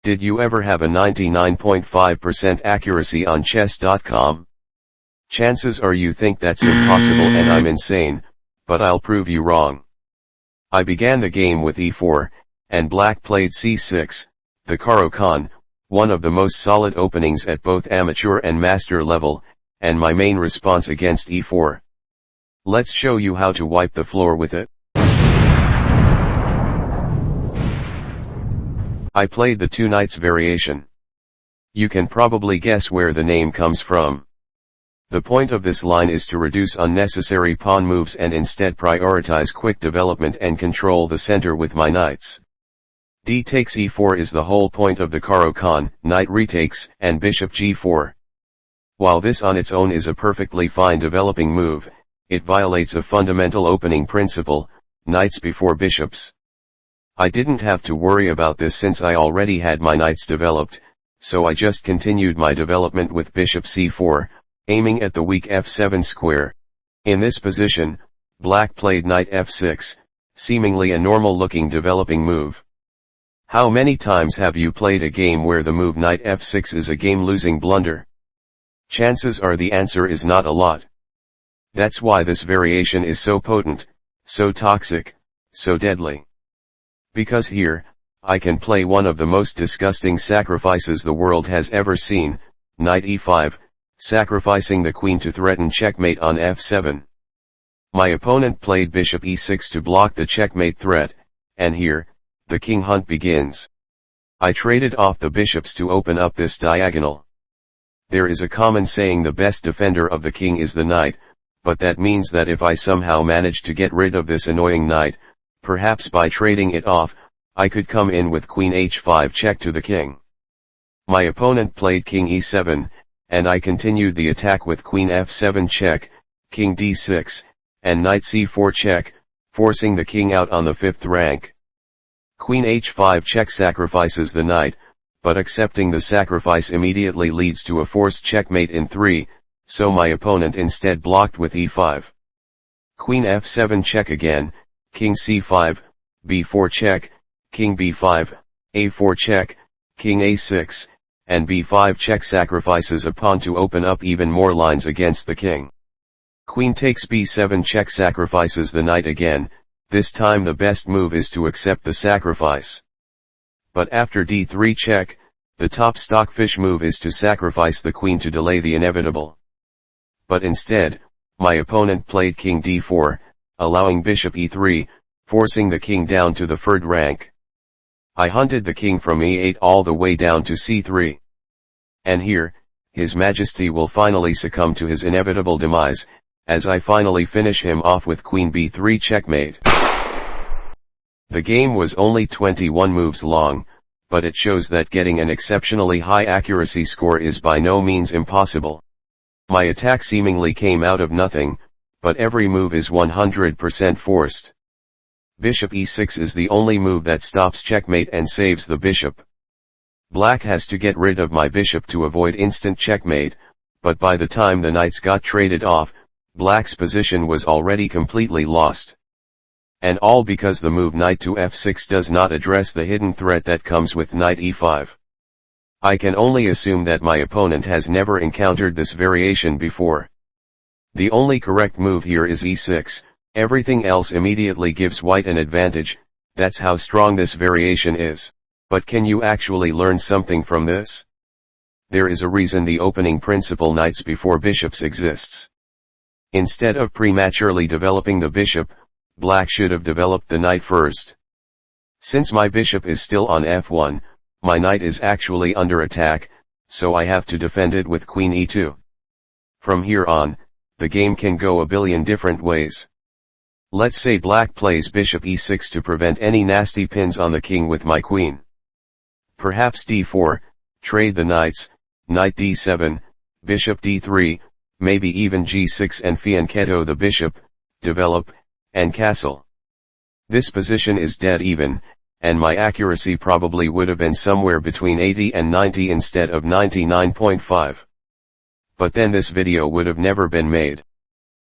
Did you ever have a 99.5% accuracy on chess.com? Chances are you think that's impossible and I'm insane, but I'll prove you wrong. I began the game with e4, and black played c6, the Caro-Kann, one of the most solid openings at both amateur and master level, and my main response against e4. Let's show you how to wipe the floor with it. I played the two knights variation. You can probably guess where the name comes from. The point of this line is to reduce unnecessary pawn moves and instead prioritize quick development and control the center with my knights. D takes e4 is the whole point of the Caro-Kann, knight retakes, and bishop g4. While this on its own is a perfectly fine developing move, it violates a fundamental opening principle, knights before bishops. I didn't have to worry about this since I already had my knights developed, so I just continued my development with bishop c4, aiming at the weak f7 square. In this position, black played knight f6, seemingly a normal-looking developing move. How many times have you played a game where the move knight f6 is a game-losing blunder? Chances are the answer is not a lot. That's why this variation is so potent, so toxic, so deadly. Because here, I can play one of the most disgusting sacrifices the world has ever seen, knight e5, sacrificing the queen to threaten checkmate on f7. My opponent played bishop e6 to block the checkmate threat, and here, the king hunt begins. I traded off the bishops to open up this diagonal. There is a common saying the best defender of the king is the knight, but that means that if I somehow manage to get rid of this annoying knight, perhaps by trading it off, I could come in with queen h5 check to the king. My opponent played king e7, and I continued the attack with queen f7 check, king d6, and knight c4 check, forcing the king out on the 5th rank. Queen h5 check sacrifices the knight, but accepting the sacrifice immediately leads to a forced checkmate in 3, so my opponent instead blocked with e5. Queen f7 check again, king c5, b4 check, king b5, a4 check, king a6, and b5 check sacrifices a pawn to open up even more lines against the king. Queen takes b7 check sacrifices the knight again, this time the best move is to accept the sacrifice. But after d3 check, the top stockfish move is to sacrifice the queen to delay the inevitable. But instead, my opponent played king d4, allowing bishop e3, forcing the king down to the 3rd rank. I hunted the king from e8 all the way down to c3. And here, His Majesty will finally succumb to his inevitable demise, as I finally finish him off with queen b3 checkmate. The game was only 21 moves long, but it shows that getting an exceptionally high accuracy score is by no means impossible. My attack seemingly came out of nothing, but every move is 100% forced. Bishop e6 is the only move that stops checkmate and saves the bishop. Black has to get rid of my bishop to avoid instant checkmate, but by the time the knights got traded off, black's position was already completely lost. And all because the move knight to f6 does not address the hidden threat that comes with knight e5. I can only assume that my opponent has never encountered this variation before. The only correct move here is e6, everything else immediately gives white an advantage, that's how strong this variation is. But can you actually learn something from this? There is a reason the opening principle knights before bishops exists. Instead of prematurely developing the bishop, black should have developed the knight first. Since my bishop is still on f1, my knight is actually under attack, so I have to defend it with queen e2. From here on, the game can go a billion different ways. Let's say black plays bishop e6 to prevent any nasty pins on the king with my queen. Perhaps d4, trade the knights, knight d7, bishop d3, maybe even g6 and fianchetto the bishop, develop, and castle. This position is dead even, and my accuracy probably would have been somewhere between 80 and 90 instead of 99.5. But then this video would have never been made.